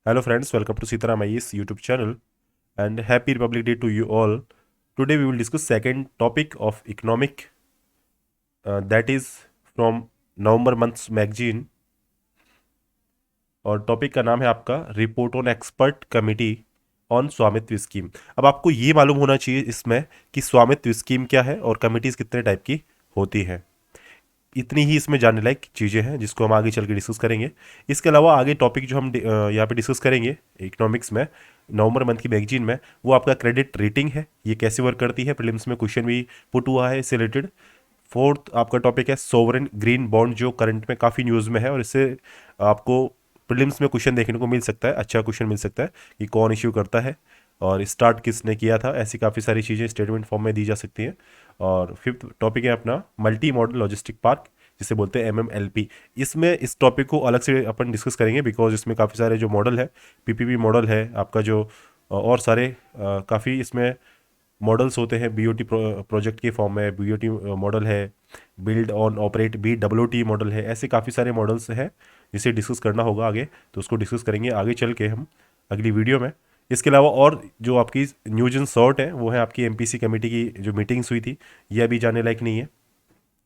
Hello friends, welcome to Sitaram IAS YouTube channel and happy Republic Day to you all. Today we will discuss second topic of economic that is from November month's magazine और topic का नाम है आपका report on expert committee on स्वामित्व scheme. अब आपको ये मालूम होना चाहिए इसमें कि स्वामित्व स्कीम क्या है और कमिटीज़ कितने टाइप की होती हैं। इतनी ही इसमें जानने लायक चीज़ें हैं जिसको हम आगे चल के डिस्कस करेंगे। इसके अलावा आगे टॉपिक जो हम यहाँ पे डिस्कस करेंगे इकोनॉमिक्स में नवंबर मंथ की मैगजीन में, वो आपका क्रेडिट रेटिंग है, ये कैसे वर्क करती है। प्रीलिम्स में क्वेश्चन भी पुट हुआ है इससे रिलेटेड। फोर्थ आपका टॉपिक है सोवरेन ग्रीन बॉन्ड, जो करंट में काफ़ी न्यूज़ में है और इससे आपको प्रीलिम्स में क्वेश्चन देखने को मिल सकता है, अच्छा क्वेश्चन मिल सकता है कि कौन इश्यू करता है और स्टार्ट किसने किया था। ऐसी काफ़ी सारी चीज़ें स्टेटमेंट फॉर्म में दी जा सकती हैं। और फिफ्थ टॉपिक है अपना मल्टी मॉडल लॉजिस्टिक पार्क, जिसे बोलते हैं MMLP। इसमें इस टॉपिक को अलग से अपन डिस्कस करेंगे बिकॉज इसमें काफ़ी सारे जो मॉडल है, PPP मॉडल है आपका जो, और सारे काफ़ी इसमें मॉडल्स होते हैं। BOT प्रोजेक्ट के फॉर्म में BOT मॉडल है, build on operate BWT model है। ऐसे काफ़ी सारे मॉडल्स हैं जिसे डिस्कस करना होगा आगे, तो उसको डिस्कस करेंगे आगे चल के हम अगली वीडियो में। इसके अलावा और जो आपकी न्यूज इन शॉर्ट है वो है आपकी MPC कमेटी की जो मीटिंग्स हुई थी, ये अभी जाने लायक नहीं है।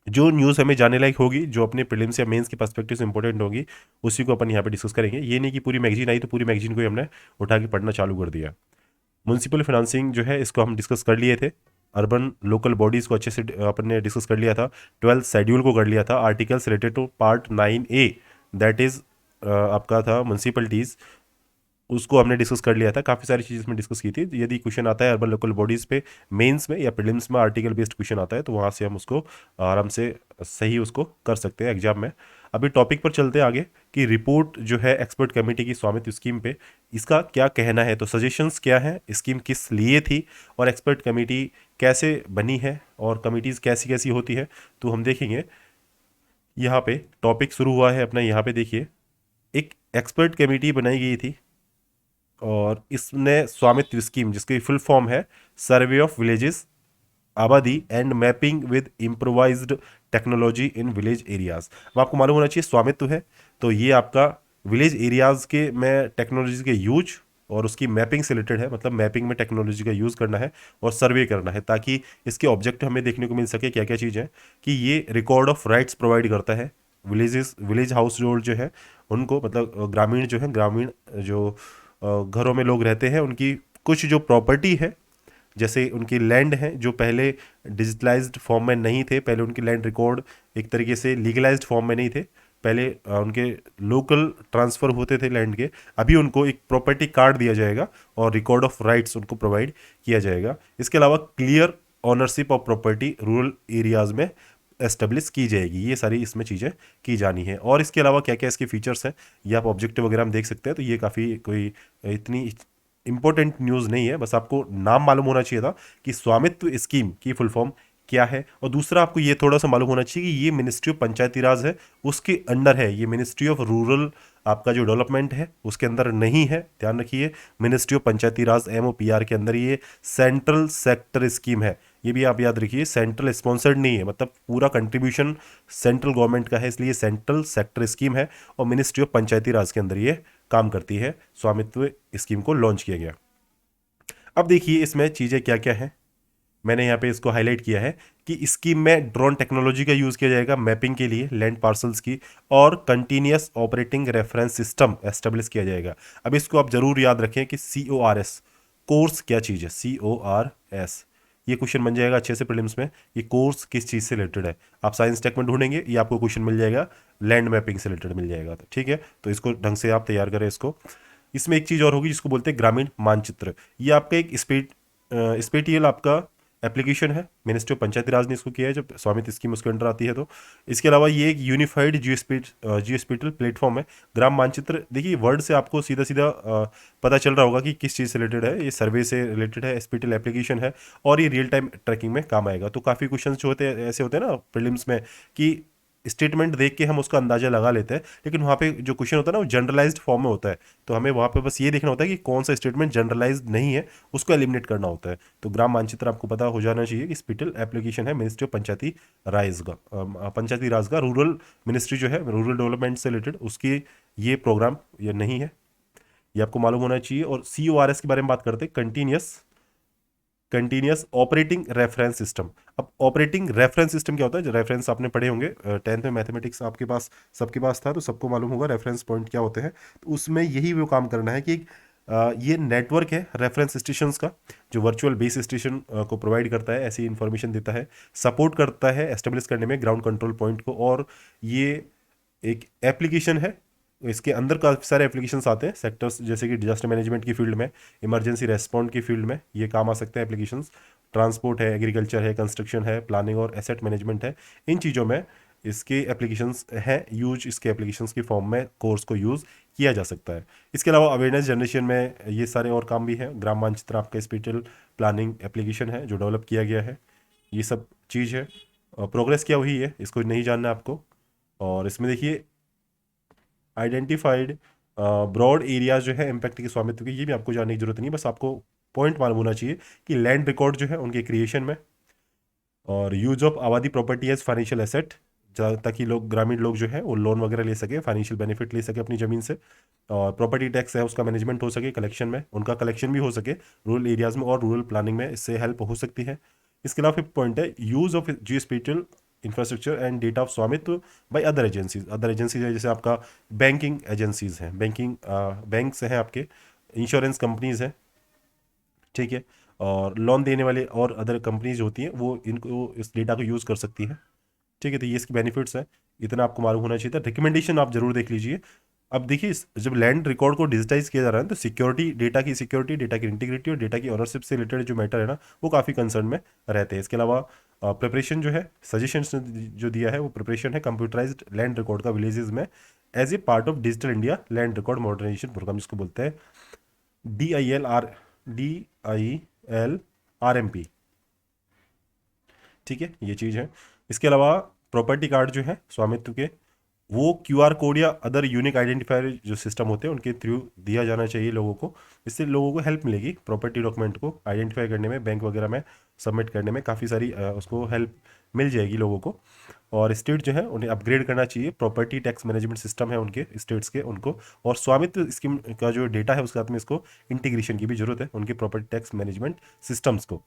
जो न्यूज़ हमें जाने लायक होगी, जो अपने प्रीलिम्स या मेंस के पर्सपेक्टिव से इंपॉर्टेंट होगी, उसी को अपन यहाँ पे डिस्कस करेंगे। ये नहीं कि पूरी मैगजीन आई तो पूरी मैगजीन को ही हमने उठा के पढ़ना चालू कर दिया। म्यूनसिपल फाइनेंसिंग जो है इसको हम डिस्कस कर लिए थे। अर्बन लोकल बॉडीज़ को अच्छे से अपन ने डिस्कस कर लिया था। 12th शेड्यूल को कर लिया था। Articles related to part 9A, that is आपका था म्यूनसिपलिटीज़, उसको हमने डिस्कस कर लिया था। काफ़ी सारी चीज़ इसमें डिस्कस की थी। यदि क्वेश्चन आता है अर्बन लोकल बॉडीज़ पे मेंस में या प्रीलिम्स में आर्टिकल बेस्ड क्वेश्चन आता है तो वहाँ से हम उसको आराम से सही उसको कर सकते हैं एग्जाम में। अभी टॉपिक पर चलते हैं आगे कि रिपोर्ट जो है एक्सपर्ट कमेटी की स्वामित्व स्कीम पे, इसका क्या कहना है, तो सजेशंस क्या हैं, स्कीम किस लिए थी और एक्सपर्ट कमेटी कैसे बनी है और कमिटीज़ कैसी कैसी होती है, तो हम देखेंगे। यहाँ पे टॉपिक शुरू हुआ है अपना, यहाँ पे देखिए एक एक्सपर्ट कमेटी बनाई गई थी और इसने स्वामित्व स्कीम, जिसकी फुल फॉर्म है सर्वे ऑफ विलेजेस आबादी and mapping with improvised technology in village areas. अब आपको मालूम होना चाहिए स्वामित्व है तो ये आपका विलेज एरियाज के में टेक्नोलॉजी के यूज और उसकी मैपिंग से रिलेटेड है। मतलब मैपिंग में टेक्नोलॉजी का यूज़ करना है और सर्वे करना है, ताकि इसके ऑब्जेक्टिव हमें देखने को मिल सके क्या क्या चीज़ है कि ये रिकॉर्ड ऑफ राइट्स प्रोवाइड करता है। विलेज हाउस होल्ड जो है उनको, मतलब ग्रामीण जो है, ग्रामीण जो घरों में लोग रहते हैं, उनकी कुछ जो प्रॉपर्टी है, जैसे उनकी लैंड है जो पहले डिजिटलाइज्ड फॉर्म में नहीं थे, पहले उनकी लैंड रिकॉर्ड एक तरीके से लीगलाइज्ड फॉर्म में नहीं थे, पहले उनके लोकल ट्रांसफ़र होते थे लैंड के। अभी उनको एक प्रॉपर्टी कार्ड दिया जाएगा और रिकॉर्ड ऑफ राइट्स उनको प्रोवाइड किया जाएगा। इसके अलावा clear ownership of property rural areas में एस्टेब्लिश की जाएगी। ये सारी इसमें चीज़ें की जानी है। और इसके अलावा क्या क्या इसके फीचर्स हैं ये आप ऑब्जेक्टिव वगैरह में देख सकते हैं। तो ये काफ़ी कोई इतनी इंपॉर्टेंट न्यूज़ नहीं है, बस आपको नाम मालूम होना चाहिए था कि स्वामित्व स्कीम की फुल फॉर्म क्या है। और दूसरा आपको ये थोड़ा सा मालूम होना चाहिए कि ये मिनिस्ट्री ऑफ पंचायती राज है, उसके अंडर है। ये मिनिस्ट्री ऑफ रूरल आपका जो डेवलपमेंट है उसके अंदर नहीं है, ध्यान रखिए। Ministry of Panchayati Raj MOPR के अंदर ये सेंट्रल सेक्टर स्कीम है। ये भी आप याद रखिए, सेंट्रल स्पॉन्सर्ड नहीं है, मतलब पूरा कंट्रीब्यूशन सेंट्रल गवर्नमेंट का है, इसलिए सेंट्रल सेक्टर स्कीम है और मिनिस्ट्री ऑफ पंचायती राज के अंदर ये काम करती है। स्वामित्व स्कीम को लॉन्च किया गया। अब देखिए इसमें चीज़ें क्या क्या हैं, मैंने यहाँ पे इसको हाईलाइट किया है कि स्कीम में ड्रोन टेक्नोलॉजी का यूज़ किया जाएगा मैपिंग के लिए लैंड पार्सल्स की, और continuous operating reference system establish किया जाएगा। अब इसको आप जरूर याद रखें कि CORS कोर्स क्या चीज़ है। CORS ये क्वेश्चन बन जाएगा अच्छे से प्रीलिम्स में, ये कोर्स किस चीज़ से रिलेटेड है। आप साइंस टेक में ढूंढेंगे ये आपको क्वेश्चन मिल जाएगा, लैंड मैपिंग से रिलेटेड मिल जाएगा। तो ठीक है, तो इसको ढंग से आप तैयार करें इसको। इसमें एक चीज़ और होगी जिसको बोलते हैं ग्रामीण मानचित्र। ये आपका एक स्पेटियल आपका एप्लीकेशन है, मिनिस्ट्री ऑफ पंचायती राज ने इसको किया है जब स्वामित्व स्कीम उसके अंडर आती है। तो इसके अलावा ये एक यूनिफाइड जियोस्पेटियल प्लेटफॉर्म है। ग्राम मानचित्र, देखिए वर्ड से आपको सीधा सीधा पता चल रहा होगा कि किस चीज़ से रिलेटेड है। ये सर्वे से रिलेटेड है, स्पेटियल एप्लीकेशन है और ये रियल टाइम ट्रैकिंग में काम आएगा। तो काफ़ी क्वेश्चन जो होते हैं ऐसे होते हैं ना प्रीलिम्स में कि स्टेटमेंट देख के हम उसका अंदाजा लगा लेते हैं, लेकिन वहाँ पे जो क्वेश्चन होता है ना वो जनरलाइज्ड फॉर्म में होता है। तो हमें वहाँ पे बस ये देखना होता है कि कौन सा स्टेटमेंट जनरलाइज्ड नहीं है, उसको एलिमिनेट करना होता है। तो ग्राम मानचित्र आपको पता हो जाना चाहिए कि स्पेटियल एप्लीकेशन है मिनिस्ट्री ऑफ पंचायती राज का रूरल मिनिस्ट्री जो है रूरल डेवलपमेंट से रिलेटेड, उसकी ये प्रोग्राम ये नहीं है। ये आपको मालूम होना चाहिए। और CORS के बारे में बात करते हैं, कंटिन्यूस ऑपरेटिंग रेफरेंस सिस्टम। अब ऑपरेटिंग रेफरेंस सिस्टम क्या होता है? जो रेफरेंस आपने पढ़े होंगे 10th में, मैथमेटिक्स आपके पास सबके पास था, तो सबको मालूम होगा रेफरेंस पॉइंट क्या होते हैं। तो उसमें यही वो काम करना है कि ये नेटवर्क है रेफरेंस स्टेशंस का, जो वर्चुअल बेस स्टेशन को प्रोवाइड करता है, ऐसी इंफॉर्मेशन देता है, सपोर्ट करता है एस्टेब्लिश करने में ग्राउंड कंट्रोल पॉइंट को। और ये एक एप्लीकेशन है, इसके अंदर काफ़ी सारे एप्लीकेशंस आते हैं सेक्टर्स, जैसे कि डिजास्टर मैनेजमेंट की फील्ड में, इमरजेंसी रेस्पॉन्ड की फील्ड में ये काम आ सकते हैं एप्लीकेशंस। ट्रांसपोर्ट है, एग्रीकल्चर है, कंस्ट्रक्शन है, प्लानिंग और एसेट मैनेजमेंट है, इन चीज़ों में इसके एप्लीकेशंस हैं यूज। इसके एप्लीकेशंस की फॉर्म में कोर्स को यूज़ किया जा सकता है। इसके अलावा अवेयरनेस जनरेशन में ये सारे और काम भी हैं। ग्राम मानचित्र आपका स्पेशल प्लानिंग एप्लीकेशन है जो डेवलप किया गया है, ये सब चीज़ है। प्रोग्रेस क्या हुई है इसको नहीं जानना है आपको। और इसमें देखिए आइडेंटिफाइड ब्रॉड एरियाज जो है इम्पैक्ट के स्वामित्व के, ये भी आपको जानने की जरूरत नहीं, बस आपको पॉइंट मालूम होना चाहिए कि लैंड रिकॉर्ड जो है उनके क्रिएशन में, और यूज ऑफ आबादी प्रॉपर्टी एज फाइनेंशियल एसेट, ताकि लोग, ग्रामीण लोग जो है वो लोन वगैरह ले सके, फाइनेंशियल बेनिफिट ले सके अपनी ज़मीन से। और प्रॉपर्टी टैक्स है उसका मैनेजमेंट हो सके, कलेक्शन में उनका कलेक्शन भी हो सके रूरल एरियाज में, और रूरल प्लानिंग में इससे हेल्प हो सकती है। इसके अलावा फिफ्थ पॉइंट है use of geospatial infrastructure and data of Swamitva by other agencies. Other agencies है जैसे आपका बैंकिंग एजेंसीज हैं, बैंक्स हैं आपके, इंश्योरेंस कंपनीज हैं, ठीक है, और लोन देने वाले और अदर कंपनीज होती हैं, वो इनको इस डेटा को यूज़ कर सकती हैं, ठीक है। तो ये इसके बेनिफिट्स हैं, इतना आपको मालूम होना चाहिए था। रिकमेंडेशन आप जरूर देख लीजिए। अब देखिए जब लैंड रिकॉर्ड को डिजिटाइज किया जा रहा है तो सिक्योरिटी, डेटा की इंटीग्रिटी और डेटा की ऑनरशिप से रिलेटेड जो मैटर है ना, वो काफ़ी कंसर्न में रहते हैं। इसके अलावा प्रिपरेशन जो है, सजेशंस जो दिया है वो प्रिपरेशन है कंप्यूटराइज्ड लैंड रिकॉर्ड का विलेजेस में as a part of digital India land record modernisation program, जिसको बोलते हैं DILRMP, ठीक है, ये चीज़ है। इसके अलावा प्रॉपर्टी कार्ड जो है स्वामित्व के, वो QR कोड या अदर यूनिक आइडेंटिफायर जो सिस्टम होते हैं उनके थ्रू दिया जाना चाहिए लोगों को। इससे लोगों को हेल्प मिलेगी प्रॉपर्टी डॉक्यूमेंट को आइडेंटिफाई करने में, बैंक वगैरह में सबमिट करने में काफ़ी सारी उसको हेल्प मिल जाएगी लोगों को। और स्टेट जो है उन्हें अपग्रेड करना चाहिए, प्रॉपर्टी टैक्स मैनेजमेंट सिस्टम है उनके स्टेट्स के उनको, और स्वामित्व स्कीम का जो डेटा है उसके साथ में इसको इंटीग्रेशन की भी जरूरत है उनके प्रॉपर्टी टैक्स मैनेजमेंट सिस्टम्स को।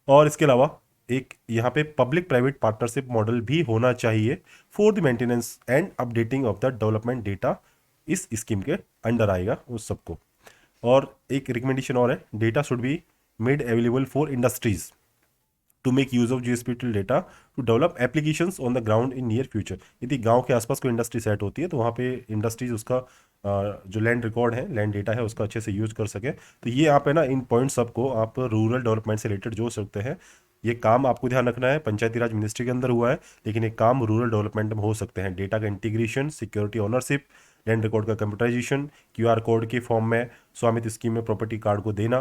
और इसके अलावा एक यहाँ पे पब्लिक प्राइवेट पार्टनरशिप मॉडल भी होना चाहिए for the maintenance and updating of the development data, इस स्कीम के अंडर आएगा उस सबको। और एक रिकमेंडेशन और है, data should be made available for industries to make use of geospatial data to develop applications on the ground in near future. यदि गांव के आसपास कोई इंडस्ट्री सेट होती है तो वहाँ पे इंडस्ट्रीज उसका जो लैंड रिकॉर्ड है, लैंड डेटा है, उसका अच्छे से यूज कर सके। तो ये आप है ना, इन पॉइंट्स सबको आप रूरल डेवलपमेंट से रिलेटेड जोड़ सकते हैं। ये काम आपको ध्यान रखना है, पंचायती राज मिनिस्ट्री के अंदर हुआ है, लेकिन ये काम रूरल डेवलपमेंट में हो सकते हैं। डेटा का integration, security ownership, land record का कंप्यूटराइजेशन, QR कोड के फॉर्म में स्वामित्व स्कीम में प्रॉपर्टी कार्ड को देना,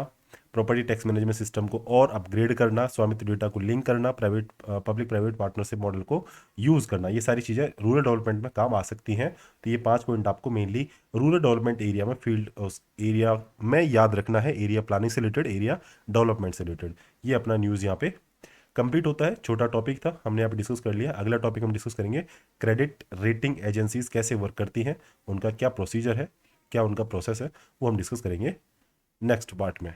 प्रॉपर्टी टैक्स मैनेजमेंट सिस्टम को और अपग्रेड करना, स्वामित्व डेटा को लिंक करना, पब्लिक प्राइवेट पार्टनरशिप मॉडल को यूज़ करना, ये सारी चीज़ें रूरल डेवलपमेंट में काम आ सकती हैं। तो ये 5 पॉइंट आपको मेनली रूरल डेवलपमेंट एरिया में, फील्ड एरिया में याद रखना है, एरिया प्लानिंग से रिलेटेड, एरिया डेवलपमेंट से रिलेटेड। ये अपना न्यूज़ यहाँ पे कंप्लीट होता है। छोटा टॉपिक था, हमने यहाँ पे डिस्कस कर लिया। अगला टॉपिक हम डिस्कस करेंगे क्रेडिट रेटिंग एजेंसीज कैसे वर्क करती हैं, उनका क्या प्रोसीजर है, क्या उनका प्रोसेस है, वो हम डिस्कस करेंगे नेक्स्ट पार्ट में।